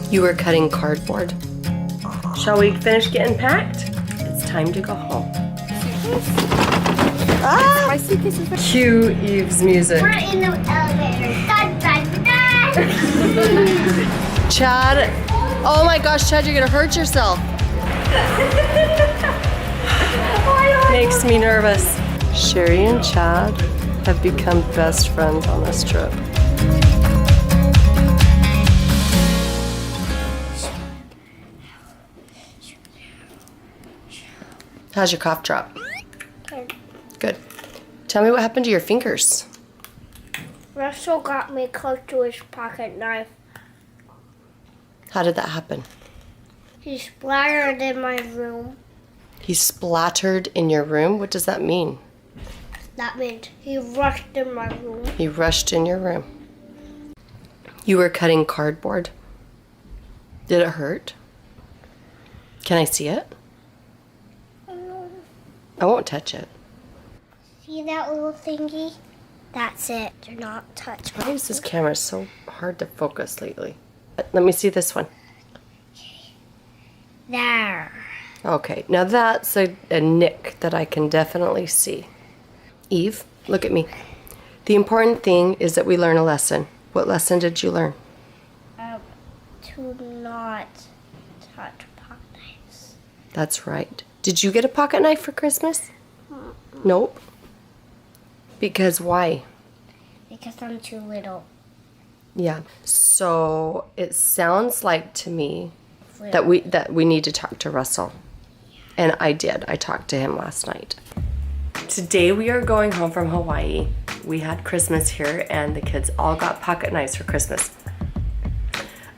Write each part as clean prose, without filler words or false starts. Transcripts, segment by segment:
You were cutting cardboard. Shall we finish getting packed? It's time to go home. Ah! My suitcase is Cue Eve's music. We're in the elevator. Dun, dun, dun. Chad, oh my gosh, Chad, you're gonna hurt yourself. Makes me nervous. Sherry and Chad have become best friends on this trip. How's your cough drop? Good. Tell me what happened to your fingers. Russell got me close to his pocket knife. How did that happen? He splattered in my room. He splattered in your room? What does that mean? That means he rushed in my room. He rushed in your room. You were cutting cardboard. Did it hurt? Can I see it? I won't touch it. See that little thingy? That's it. Do not touch Why my is this camera so hard to focus lately? Let me see this one. There. Okay, now that's a nick that I can definitely see. Eve, look at me. The important thing is that we learn a lesson. What lesson did you learn? To not touch pocket knives. That's right. Did you get a pocket knife for Christmas? Nope. Because why? Because I'm too little. Yeah. So it sounds like to me that we need to talk to Russell. And I did. I talked to him last night. Today we are going home from Hawaii. We had Christmas here and the kids all got pocket knives for Christmas.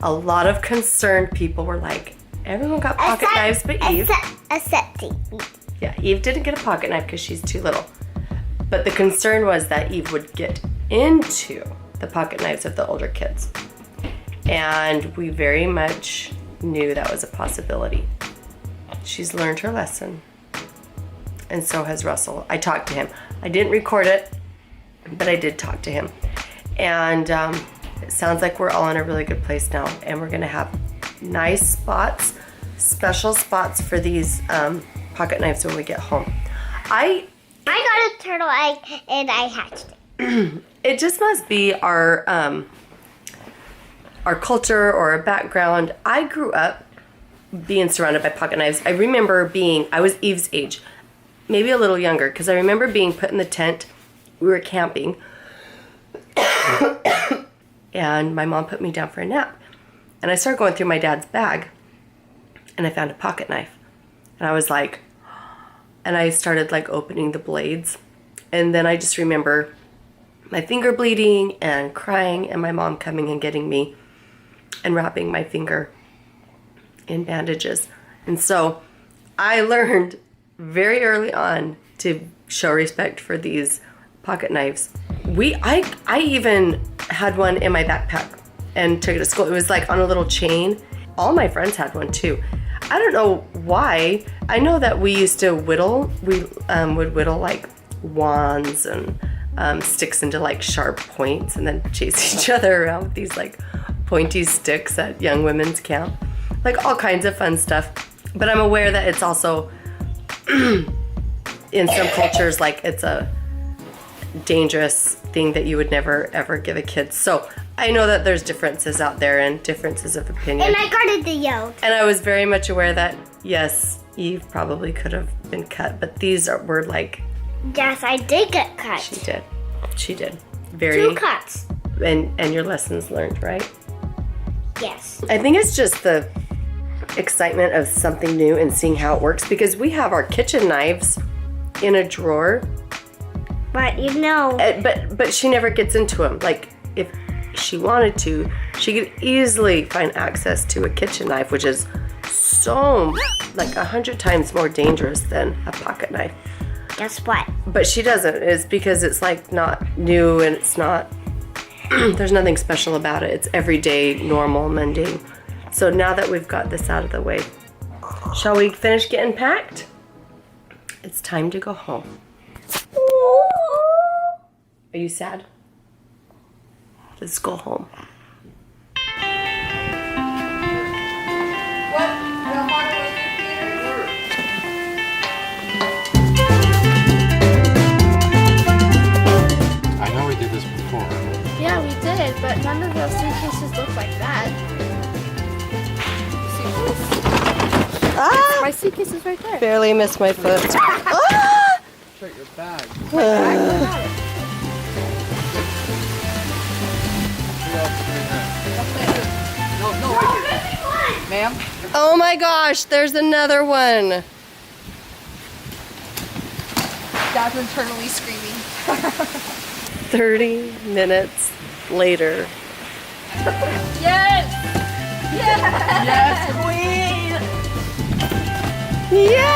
A lot of concerned people were like, everyone got pocket knives but Eve. Except Yeah, Eve didn't get a pocket knife because she's too little. But the concern was that Eve would get into the pocket knives of the older kids. And we very much knew that was a possibility. She's learned her lesson. And so has Russell. I talked to him. I didn't record it, but I did talk to him. And it sounds like we're all in a really good place now. And we're gonna have nice spots, special spots for these pocket knives when we get home. I got a turtle egg and I hatched it. It just must be our culture or our background. I grew up being surrounded by pocket knives. I remember I was Eve's age, maybe a little younger, because I remember being put in the tent. We were camping, and my mom put me down for a nap. And I started going through my dad's bag, and I found a pocket knife. And I was like, and I started like opening the blades. And then I just remember my finger bleeding and crying and my mom coming and getting me and wrapping my finger in bandages. And so I learned very early on to show respect for these pocket knives. I even had one in my backpack and took it to school. It was like on a little chain. All my friends had one too. I don't know why. I know that we used to whittle. We would whittle like wands and sticks into like sharp points and then chase each other around with these like pointy sticks at young women's camp. Like all kinds of fun stuff. But I'm aware that it's also in some cultures like it's a dangerous thing that you would never ever give a kid. So I know that there's differences out there and differences of opinion. And I guarded the yolk. And I was very much aware that, yes, Eve probably could have been cut, but these were like... Yes, I did get cut. She did. She did. Very... 2 cuts. And your lessons learned, right? Yes. I think it's just the excitement of something new and seeing how it works, because we have our kitchen knives in a drawer. But you know... But she never gets into them. Like, if she wanted to, she could easily find access to a kitchen knife, which is so, like 100 times more dangerous than a pocket knife. Guess what? But she doesn't. It's because it's like not new and it's not, there's nothing special about it. It's everyday, normal, mundane. So now that we've got this out of the way, shall we finish getting packed? It's time to go home. Are you sad? Let's go home. like that. Ah! My suitcase is right there. Barely missed my foot. Ah! Check your bag. No, right here. Ma'am? Oh my gosh, there's another one. Dad's internally screaming. 30 minutes later. Yes! Yes! Yes, queen! Yay!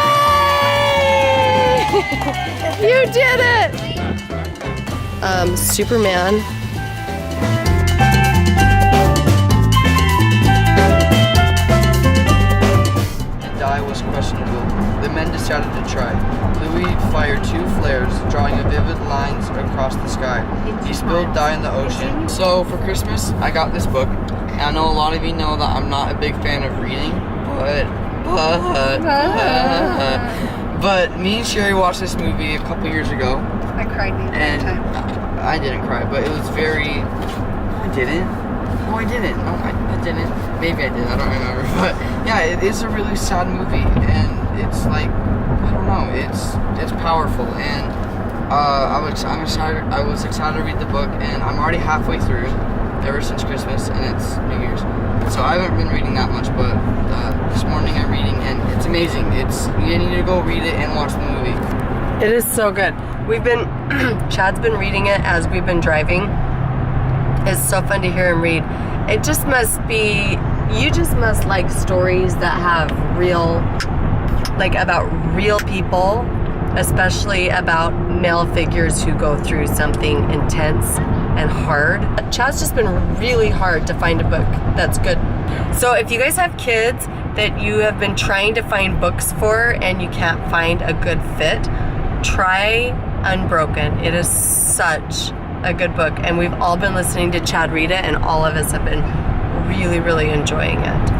You did it! Superman. Die was questionable. The men decided to try. Louis fired 2 flares, drawing vivid lines across the sky. He spilled dye in the ocean. So for Christmas, I got this book. And I know a lot of you know that I'm not a big fan of reading, but me and Sherry watched this movie a couple years ago. I cried the entire And time. I didn't cry, but it was very. I didn't. No, I didn't. No, I didn't. Maybe I did. I don't remember. But yeah, it is a really sad movie, and it's like I don't know. It's powerful, and I'm excited. I was excited to read the book, and I'm already halfway through. Ever since Christmas, and it's New Year's, so I haven't been reading that much. But this morning I'm reading, and it's amazing. You need to go read it and watch the movie. It is so good. We've been, Chad's been reading it as we've been driving. It's so fun to hear him read. It just must be, you just must like stories that have real, like about real people, especially about male figures who go through something intense and hard. Chad's just been really hard to find a book that's good. So if you guys have kids that you have been trying to find books for and you can't find a good fit, try Unbroken. It is such a good book, and we've all been listening to Chad read it, and all of us have been really, really enjoying it.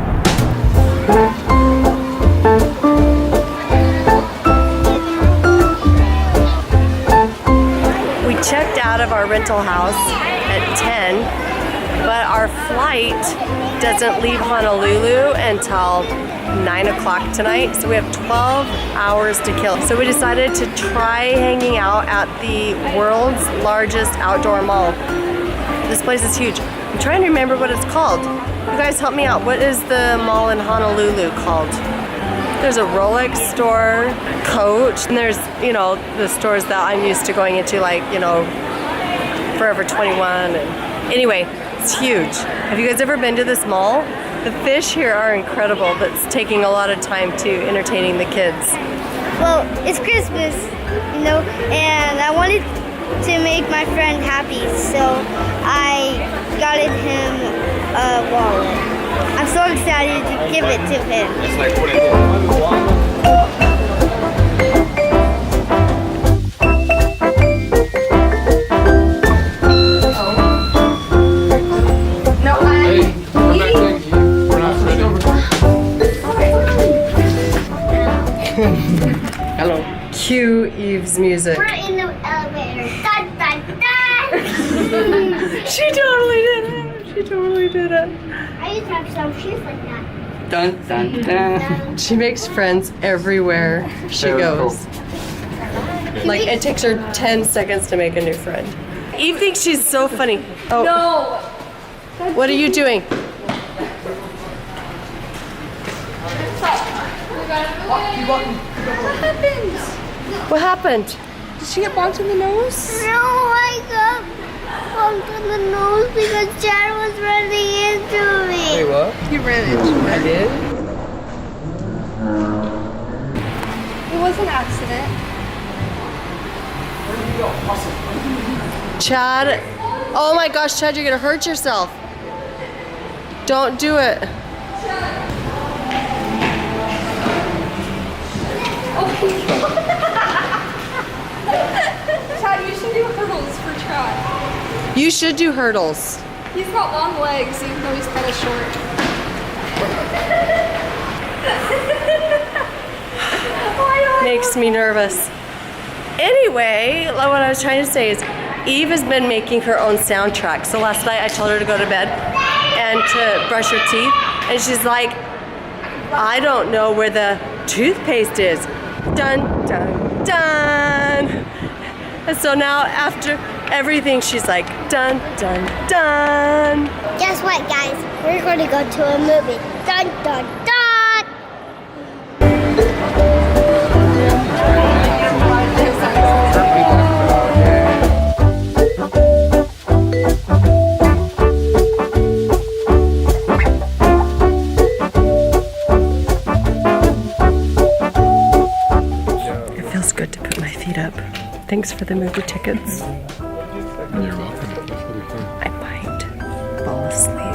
We checked out of our rental house at 10, but our flight doesn't leave Honolulu until 9 o'clock tonight, so we have 12 hours to kill. So we decided to try hanging out at the world's largest outdoor mall. This place is huge. I'm trying to remember what it's called. You guys help me out. What is the mall in Honolulu called? There's a Rolex store, Coach, and there's, you know, the stores that I'm used to going into, like, you know, Forever 21. And anyway, it's huge. Have you guys ever been to this mall? The fish here are incredible, but it's taking a lot of time to entertaining the kids. Well, it's Christmas, you know, and I wanted to make my friend happy, so I got him a wallet. I'm so excited to give it to him. It's like what it Hello. Cue Eve's music. We're in the elevator. Dun, dun, dun. She totally did it. She totally did it. I used to have some shoes like that. Dun dun dun. She makes friends everywhere she Very goes. Like, it takes her 10 seconds to make a new friend. Eve thinks she's so funny. Oh. No! What are you doing? What happened? What happened? Did she get bonked in the nose? No, I got bumped in the nose because Chad was running into me. Wait, what? You ran into her. I did? It was an accident. Chad. Oh my gosh, Chad, you're gonna hurt yourself. Don't do it. Chad, you should do hurdles for Chad. You should do hurdles. He's got long legs, even though he's kind of short. Makes me nervous. Anyway, what I was trying to say is Eve has been making her own soundtrack. So last night I told her to go to bed and to brush her teeth, and she's like, I don't know where the toothpaste is. Dun, dun, dun. And so now after everything, she's like, dun, dun, dun. Guess what, guys? We're going to go to a movie. Dun, dun, dun. It feels good to put my feet up. Thanks for the movie tickets. You're welcome. It'll be fun. I might fall asleep.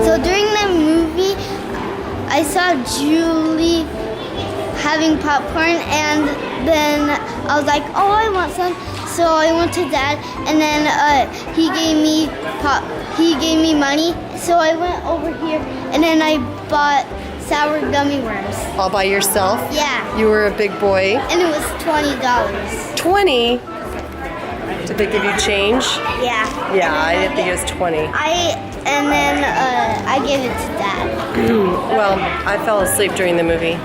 So during the movie, I saw Julie having popcorn, and then I was like, oh, I want some. So I went to Dad, and then he gave me money. So I went over here, and then I bought sour gummy worms. All by yourself? Yeah, You were a big boy. and it was $20. 20? Did they give you change? Yeah. Yeah, I didn't think it was 20. And then I gave it to Dad. Well, I fell asleep during the movie.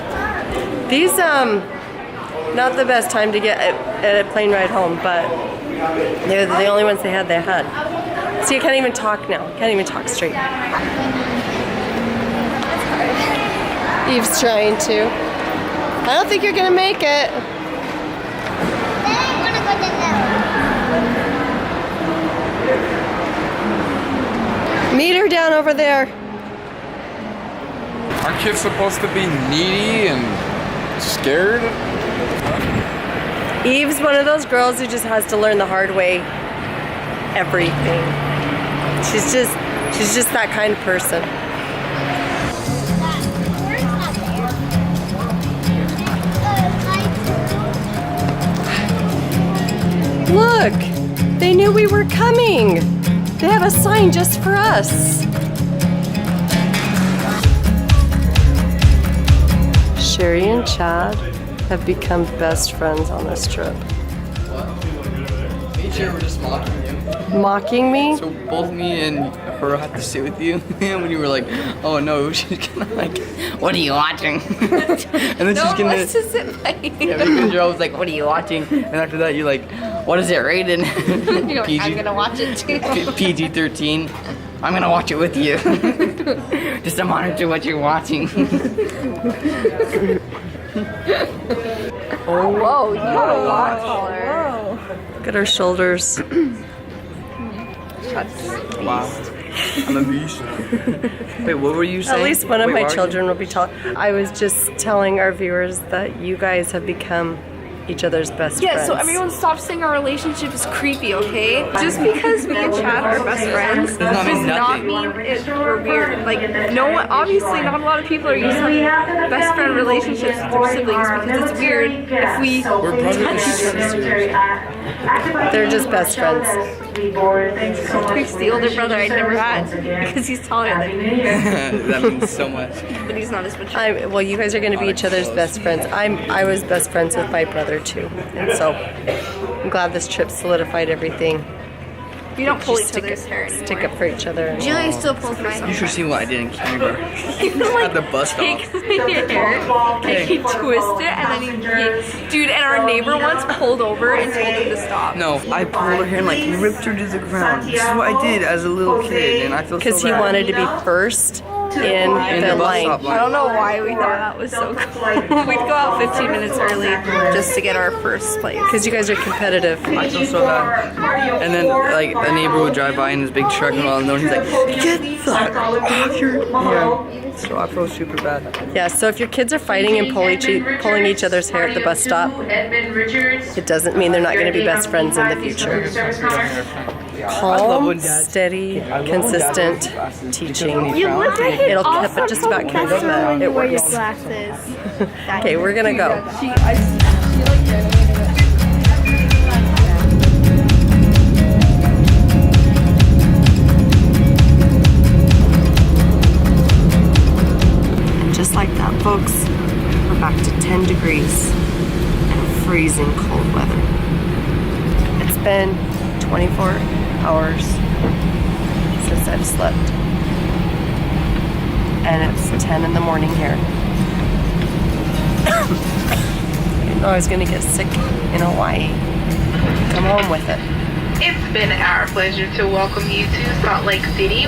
These, not the best time to get a plane ride home, but they're the only ones they had. See, I can't even talk now. Can't even talk straight. Eve's trying to. I don't think you're gonna make it. Then I want to go to Meet her down over there. Aren't kids supposed to be needy and scared? Eve's one of those girls who just has to learn the hard way everything. She's just that kind of person. Look, they knew we were coming. They have a sign just for us. Sherry and Chad have become best friends on this trip. Me and Sherry were just mocking you. Mocking me? So both me and her had to sit with you, and when you were like, "Oh no," she's kind of like, "What are you watching?" and then she's gonna. Wants to sit by you. Yeah, because you're always like, "What are you watching?" And after that, you're like, "What is it rated?" You're like, I'm gonna watch it too. PG-13. I'm gonna watch it with you. Just to monitor what you're watching. Whoa, you got a lot taller. Look at her shoulders. Wow. I'm a beast. Wait, what were you saying? At least one of Wait, my why are children will be tall. I was just telling our viewers that you guys have become each other's best friends. Yeah, so everyone stop saying our relationship is creepy, okay? Just because me and Chad are best friends not mean does not nothing. mean we're weird. Like, no one, obviously not a lot of people are used to best friend relationships with their siblings because it's weird if we We're brothers and sisters. They're just best friends. Tweak's the older brother I'd never had because he's taller than me, That means so much. but he's not as mature. Well, you guys are going to be each other's best friends. I was best friends with my brother too, and so I'm glad this trip solidified everything. We don't pull each Stick other's hair anymore. Stick up for each other. And Julie still pulls my hair. You should see what I did in kindergarten. At the bus stop. Takes my hair and he twists it and then dude, and our neighbor once pulled over and told him to stop. No, I pulled her hair and like ripped her to the ground. This is what I did as a little kid, and I feel so because he bad. wanted to be first in In the the bus line. stop I line. don't know why we thought that was so cool. We'd go out 15 minutes early just to get our first place. Because you guys are competitive. I feel so bad. And then like a neighbor would drive by in his big truck and all, and he's like, "Get the off your yeah." So I feel super bad. Yeah, so if your kids are fighting and pulling each other's hair at the bus stop, it doesn't mean they're not going to be best friends in the future. Calm, steady, consistent teaching. You look like an It'll awesome just about catch professor that. when It you wear your works. glasses. Okay, we're going to go. Just like that, folks, we're back to 10 degrees and freezing cold weather. It's been 24 hours since I've slept. And it's 10 in the morning here. I didn't know I was gonna get sick in Hawaii. Come home with it. It's been our pleasure to welcome you to Salt Lake City.